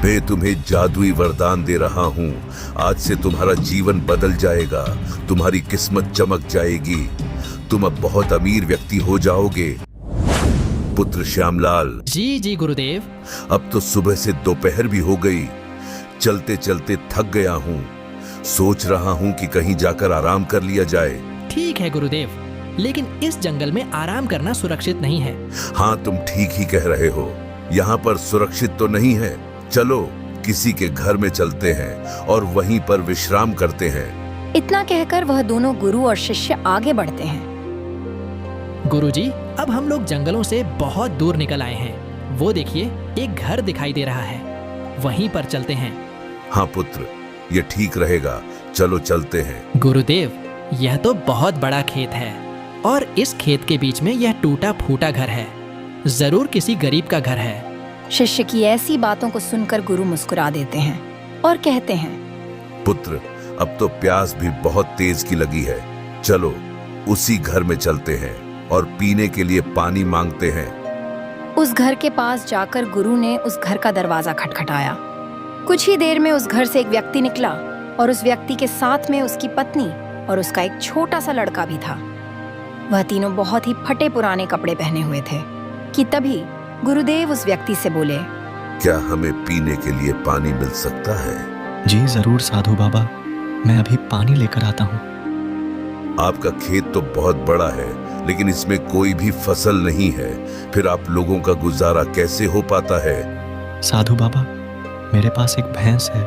मैं तुम्हें जादुई वरदान दे रहा हूँ। आज से तुम्हारा जीवन बदल जाएगा, तुम्हारी किस्मत चमक जाएगी, तुम अब बहुत अमीर व्यक्ति हो जाओगे। पुत्र श्यामलाल। जी जी गुरुदेव। अब तो सुबह से दोपहर भी हो गई, चलते चलते थक गया हूँ। सोच रहा हूँ कि कहीं जाकर आराम कर लिया जाए। ठीक है गुरुदेव, लेकिन इस जंगल में आराम करना सुरक्षित नहीं है। हाँ, तुम ठीक ही कह रहे हो, यहाँ पर सुरक्षित तो नहीं है। चलो किसी के घर में चलते हैं और वहीं पर विश्राम करते हैं। इतना कहकर वह दोनों गुरु और शिष्य आगे बढ़ते हैं। गुरुजी, अब हम लोग जंगलों से बहुत दूर निकल आए हैं। वो देखिए, एक घर दिखाई दे रहा है, वहीं पर चलते हैं। हाँ पुत्र, ये ठीक रहेगा, चलो चलते हैं। गुरुदेव, यह तो बहुत बड़ा खेत है और इस खेत के बीच में यह टूटा फूटा घर है। जरूर किसी गरीब का घर है। शिष्य की ऐसी बातों को सुनकर गुरु मुस्कुरा देते हैं और कहते हैं, पुत्र, अब तो प्यास भी बहुत तेज की लगी है। चलो उसी घर में चलते हैं और पीने के लिए पानी मांगते हैं। उस घर के पास जाकर गुरु ने उस घर का दरवाजा खटखटाया। कुछ ही देर में उस घर से एक व्यक्ति निकला और उस व्यक्ति के साथ में उसकी पत्नी और उसका एक छोटा सा लड़का भी था। वह तीनों बहुत ही फटे पुराने कपड़े पहने हुए थे कि तभी गुरुदेव उस व्यक्ति से बोले, क्या हमें पीने के लिए पानी मिल सकता है? जी जरूर साधु बाबा, मैं अभी पानी लेकर आता हूँ। आपका खेत तो बहुत बड़ा है, लेकिन इसमें कोई भी फसल नहीं है, फिर आप लोगों का गुजारा कैसे हो पाता है? साधु बाबा, मेरे पास एक भैंस है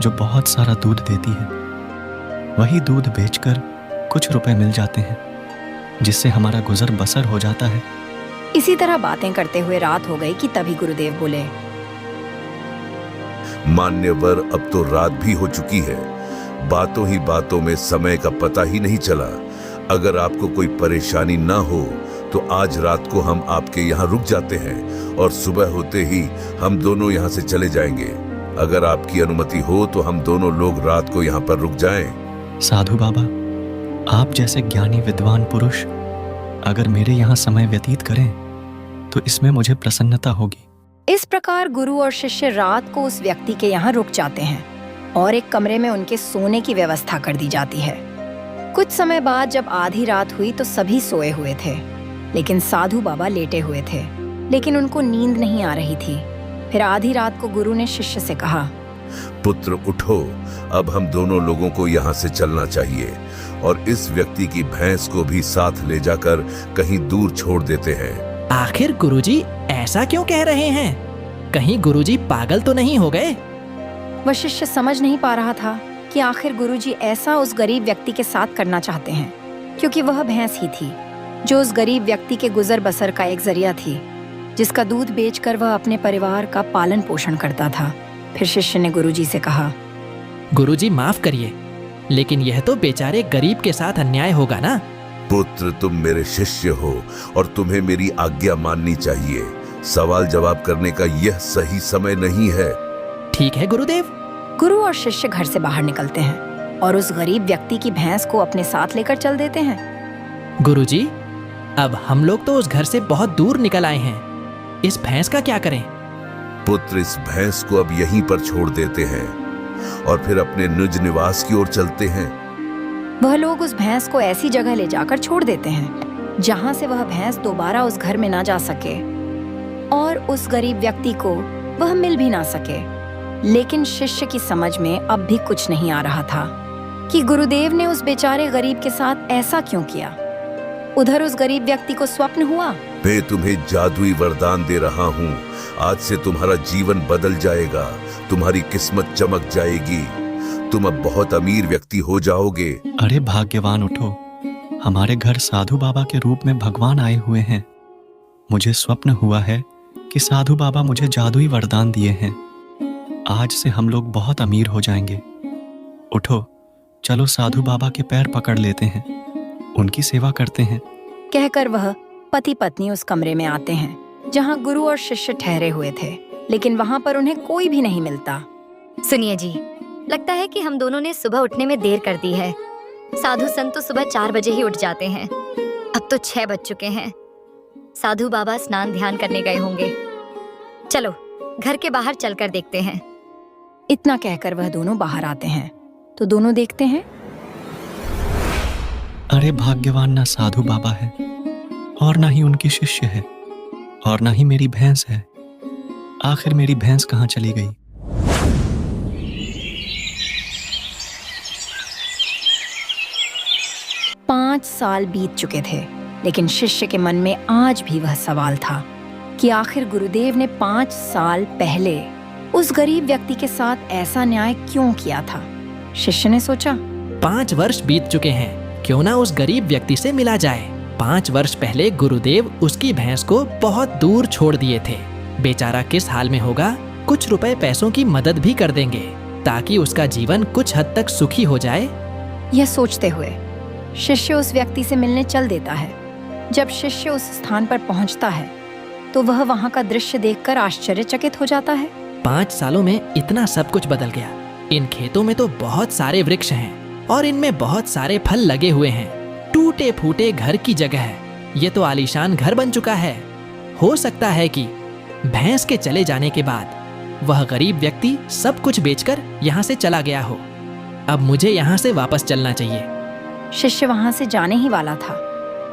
जो बहुत सारा दूध देती है। वही दूध बेचकर कुछ रुपए मिल जाते हैं, जिससे हमारा गुजर बसर हो जाता है। इसी तरह बातें करते हुए रात हो गई कि तभी गुरुदेव बोले, मान्यवर, अब तो रात भी हो चुकी है। बातों ही बातों में समय का पता ही नहीं चला। अगर आपको कोई परेशानी ना हो तो आज रात को हम आपके यहाँ रुक जाते हैं और सुबह होते ही हम दोनों यहाँ से चले जाएंगे। अगर आपकी अनुमति हो तो हम दोनों लोग रात को यहाँ पर रुक जाएं। साधु बाबा, आप जैसे ज्ञानी विद्वान पुरुष अगर मेरे यहाँ समय व्यतीत करें तो इसमें मुझे प्रसन्नता होगी। इस प्रकार गुरु और शिष्य रात को उस व्यक्ति के यहाँ रुक जाते हैं और एक कमरे में उनके सोने की व्यवस्था कर दी जाती है। कुछ समय बाद जब आधी रात हुई तो सभी सोए हुए थे, लेकिन साधु बाबा लेटे हुए थे, लेकिन उनको नींद नहीं आ रही थी। फिर आधी रात को गुरु ने शिष्य से कहा, पुत्र उठो, अब हम दोनों लोगों को यहाँ से चलना चाहिए और इस व्यक्ति की भैंस को भी साथ ले जाकर कहीं दूर छोड़ देते हैं। आखिर गुरुजी ऐसा क्यों कह रहे हैं? कहीं गुरुजी पागल तो नहीं हो गए? वह शिष्य समझ नहीं पा रहा था कि आखिर गुरुजी ऐसा उस गरीब व्यक्ति के साथ करना चाहते हैं, क्योंकि वह भैंस ही थी जो उस गरीब व्यक्ति के गुजर बसर का एक जरिया थी, जिसका दूध बेचकर वह अपने परिवार का पालन पोषण करता था। फिर शिष्य ने गुरुजी से कहा, गुरुजी माफ करिए, लेकिन यह तो बेचारे गरीब के साथ अन्याय होगा ना। पुत्र, तुम मेरे शिष्य हो और तुम्हें मेरी आज्ञा माननी चाहिए। सवाल जवाब करने का यह सही समय नहीं है। ठीक है गुरुदेव। गुरु और शिष्य घर से बाहर निकलते हैं और उस गरीब व्यक्ति की भैंस को अपने साथ लेकर चल देते हैं। गुरुजी, अब हम लोग तो उस घर से बहुत दूर निकल आए हैं, इस भैंस का क्या करें? पुत्र, इस भैंस को अब यहीं पर छोड़ देते हैं और फिर अपने निज निवास की ओर चलते हैं। वह लोग उस भैंस को ऐसी जगह ले जाकर छोड़ देते हैं जहां से वह भैंस दोबारा उस घर में ना जा सके और उस गरीब व्यक्ति को वह मिल भी ना सके। लेकिन शिष्य की समझ में अब भी कुछ नहीं आ रहा था कि गुरुदेव ने उस बेचारे गरीब के साथ ऐसा क्यों किया। उधर उस गरीब व्यक्ति को स्वप्न हुआ, मैं तुम्हें जादुई वरदान दे रहा हूँ। आज से तुम्हारा जीवन बदल जाएगा, तुम्हारी किस्मत चमक जाएगी, तुम अब बहुत अमीर व्यक्ति हो जाओगे। अरे भाग्यवान, उठो, हमारे घर साधु बाबा के रूप में भगवान आए हुए हैं। मुझे स्वप्न हुआ है कि साधु बाबा मुझे जादुई वरदान दिए हैं। आज से हम लोग बहुत अमीर हो जाएंगे। उठो, चलो साधु बाबा के पैर पकड़ लेते हैं, उनकी सेवा करते हैं। कहकर वह पति पत्नी उस कमरे में आते हैं जहां गुरु और शिष्य ठहरे हुए थे, लेकिन वहां पर उन्हें कोई भी नहीं मिलता। सुनिए जी, लगता है कि हम दोनों ने सुबह उठने में देर कर दी है। साधु संत तो सुबह 4 बजे ही उठ जाते हैं, अब तो 6 बज चुके हैं। साधु बाबा स्नान ध्यान करने गए होंगे। चलो घर के बाहर चलकर देखते हैं। इतना कहकर वह दोनों बाहर आते हैं तो दोनों देखते हैं अरे भाग्यवान ना साधु बाबा है और ना ही उनकी शिष्य है और ना ही मेरी भैंस है। आखिर मेरी भैंस कहाँ चली गई? पांच साल बीत चुके थे, लेकिन शिष्य के मन में आज भी वह सवाल था कि आखिर गुरुदेव ने 5 साल पहले उस गरीब व्यक्ति के साथ ऐसा न्याय क्यों किया था। शिष्य ने सोचा, 5 वर्ष बीत चुके हैं, क्यों ना उस गरीब व्यक्ति से मिला जाए। 5 वर्ष पहले गुरुदेव उसकी भैंस को बहुत दूर छोड़ दिए थे। बेचारा किस हाल में होगा, कुछ रुपए पैसों की मदद भी कर देंगे ताकि उसका जीवन कुछ हद तक सुखी हो जाए। यह सोचते हुए शिष्य उस व्यक्ति से मिलने चल देता है। जब शिष्य उस स्थान पर पहुंचता है तो वह वहां का दृश्य देखकर आश्चर्यचकित हो जाता है। 5 सालों में इतना सब कुछ बदल गया। इन खेतों में तो बहुत सारे वृक्ष हैं और इनमें बहुत सारे फल लगे हुए हैं। टूटे फूटे घर की जगह है। ये तो आलीशान घर बन चुका है। हो सकता है कि भैंस के चले जाने के बाद वह गरीब व्यक्ति सब कुछ बेचकर यहाँ से चला गया हो। अब मुझे यहाँ से वापस चलना चाहिए। शिष्य वहां से जाने ही वाला था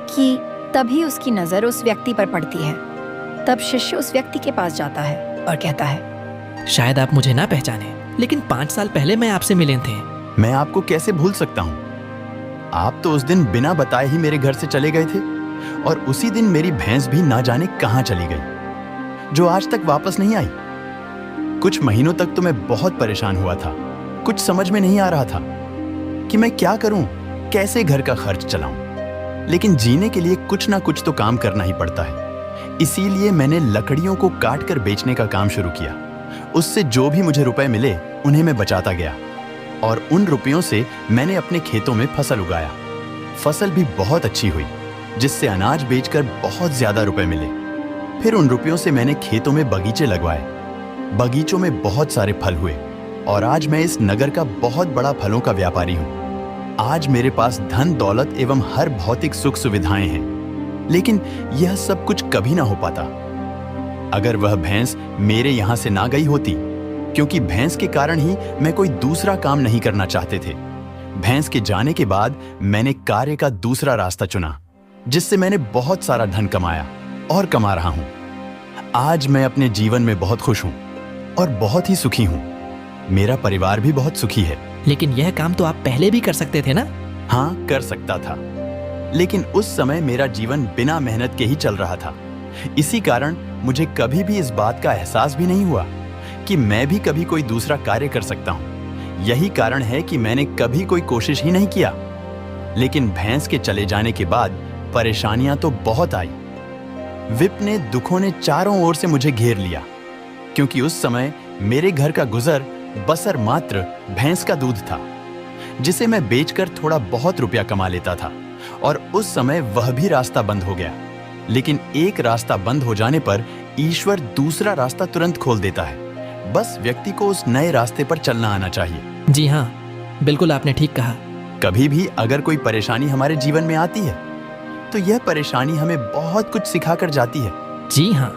कि तभी उसकी नजर उस व्यक्ति पर पड़ती है। तब शिष्य उस व्यक्ति के पास जाता है और कहता है, शायद आप मुझे ना पहचाने, लेकिन 5 साल पहले मैं आपसे मिले थे। मैं आपको कैसे भूल सकता हूँ? आप तो उस दिन बिना बताए ही मेरे घर से चले गए थे और उसी दिन मेरी भैंस भी ना जाने कहाँ चली गई, जो आज तक वापस नहीं आई। कुछ महीनों तक तो मैं बहुत परेशान हुआ था। कुछ समझ में नहीं आ रहा था कि मैं क्या करूं, कैसे घर का खर्च चलाऊं। लेकिन जीने के लिए कुछ ना कुछ तो काम करना ही पड़ता है। इसीलिए मैंने लकड़ियों को काट कर बेचने का काम शुरू किया। उससे जो भी मुझे रुपए मिले उन्हें मैं बचाता गया और उन रुपयों से मैंने अपने खेतों में फसल उगाया। फसल भी बहुत अच्छी हुई, जिससे अनाज बेचकर बहुत ज्यादा रुपए मिले। फिर उन रुपयों से मैंने खेतों में बगीचे लगवाए। बगीचों में बहुत सारे फल हुए और आज मैं इस नगर का बहुत बड़ा फलों का व्यापारी हूँ। आज मेरे पास धन दौलत एवं हर भौतिक सुख सुविधाएं हैं, लेकिन यह सब कुछ कभी ना हो पाता अगर वह भैंस मेरे यहाँ से ना गई होती, क्योंकि भैंस के कारण ही मैं कोई दूसरा काम नहीं करना चाहते थे। भैंस के जाने के बाद मैंने कार्य का दूसरा रास्ता चुना, जिससे मैंने बहुत सारा धन कमाया और कमा रहा हूं। आज मैं अपने जीवन में बहुत खुश हूं और बहुत ही सुखी हूं। मेरा परिवार भी बहुत सुखी है। लेकिन यह काम तो आप पहले भी कर सकते थे ना? हाँ, कर सकता था, लेकिन उस समय मेरा जीवन बिना मेहनत के ही चल रहा था। इसी कारण मुझे कभी भी इस बात का एहसास भी नहीं हुआ कि मैं भी कभी कोई दूसरा कार्य कर सकता हूं। यही कारण है कि मैंने कभी कोई कोशिश ही नहीं किया। लेकिन भैंस के चले जाने के बाद परेशानियां तो बहुत आई। विपने दुखों ने चारों ओर से मुझे घेर लिया, क्योंकि उस समय मेरे घर का गुजर बसर मात्र भैंस का दूध था, जिसे मैं बेचकर थोड़ा बहुत रुपया कमा लेता था। और उस समय वह भी रास्ता बंद हो गया। लेकिन एक रास्ता बंद हो जाने पर ईश्वर दूसरा रास्ता तुरंत खोल देता है। बस व्यक्ति को उस नए रास्ते पर चलना आना चाहिए। जी हाँ, बिल्कुल आपने ठीक कहा। कभी भी अगर कोई परेशानी हमारे जीवन में आती है तो यह परेशानी हमें बहुत कुछ सिखा कर जाती है। जी हाँ,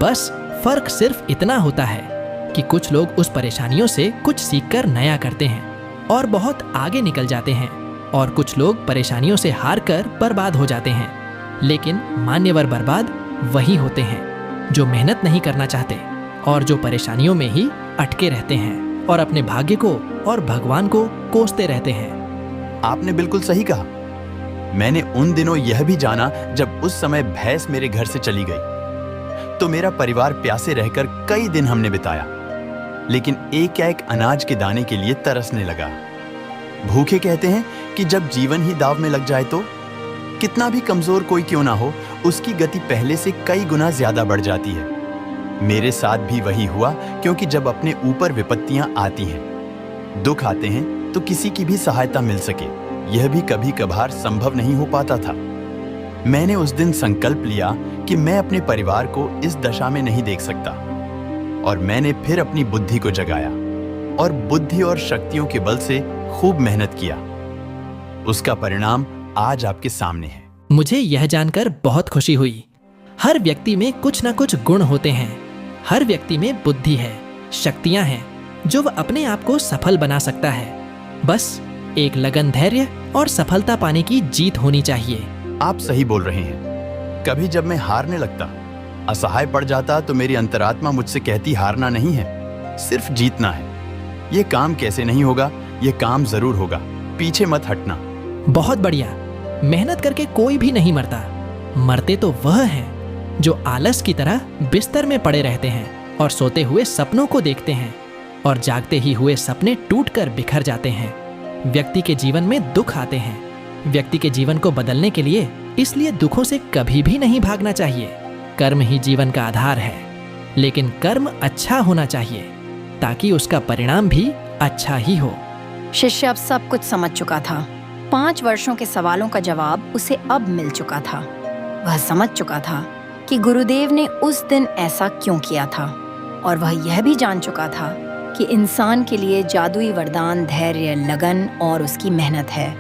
बस फर्क सिर्फ इतना होता है कि कुछ लोग उस परेशानियों से कुछ सीखकर नया करते हैं और बहुत आगे निकल जाते हैं, और कुछ लोग परेशानियों से हार कर बर्बाद हो जाते हैं। लेकिन मान्यवर बर्बाद वही होते हैं जो मेहनत नहीं करना चाहते और जो परेशानियों में ही अटके रहते हैं और अपने भाग्य को और भगवान को कोसते रहते हैं। आपने बिल्कुल सही कहा। मैंने उन दिनों यह भी जाना जब उस समय भैंस मेरे घर से चली गई तो मेरा परिवार प्यासे रहकर कई दिन हमने बिताया, लेकिन एक एक अनाज के दाने के लिए तरसने लगा। भूखे कहते हैं कि जब जीवन ही दाव में लग जाए तो कितना भी कमजोर कोई क्यों ना हो, उसकी गति पहले से कई गुना ज्यादा बढ़ जाती है। मेरे साथ भी वही हुआ, क्योंकि जब अपने ऊपर विपत्तियां आती हैं, दुख आते हैं, तो किसी की भी सहायता मिल सके, यह भी कभी कभार संभव नहीं हो पाता था। मैंने उस दिन संकल्प लिया कि मैं अपने परिवार को इस दशा में नहीं देख सकता, और मैंने फिर अपनी बुद्धि को जगाया और बुद्धि और शक्तियों के बल से खूब मेहनत किया। उसका परिणाम आज आपके सामने है। मुझे यह जानकर बहुत खुशी हुई। हर व्यक्ति में कुछ न कुछ गुण होते हैं हर व्यक्ति में बुद्धि है, शक्तियां हैं जो वह अपने आप को सफल बना सकता है। बस एक लगन, धैर्य और सफलता पाने की जीत होनी चाहिए। आप सही बोल रहे हैं। कभी जब मैं हारने लगता, असहाय पड़ जाता, तो मेरी अंतरात्मा मुझसे कहती हारना नहीं है, सिर्फ जीतना है। ये काम कैसे नहीं होगा, ये काम जरूर होगा, पीछे मत हटना। बहुत बढ़िया। मेहनत करके कोई भी नहीं मरता, मरते तो वह हैं जो आलस की तरह बिस्तर में पड़े रहते हैं और सोते हुए सपनों को देखते हैं और जागते ही हुए सपने टूटकर बिखर जाते हैं। व्यक्ति के जीवन में दुख आते हैं। व्यक्ति के जीवन को बदलने के लिए इसलिए दुखों से कभी भी नहीं भागना चाहिए। कर्म ही जीवन का आधार है, लेकिन कर्म अच्छा होना चाहिए ताकि उसका परिणाम भी अच्छा ही हो। शिष्य अब सब कुछ समझ चुका था। 5 वर्षों के सवालों का जवाब उसे अब मिल चुका था। वह समझ चुका था कि गुरुदेव ने उस दिन ऐसा क्यों किया था, और वह यह भी जान चुका था कि इंसान के लिए जादुई वरदान धैर्य, लगन और उसकी मेहनत है।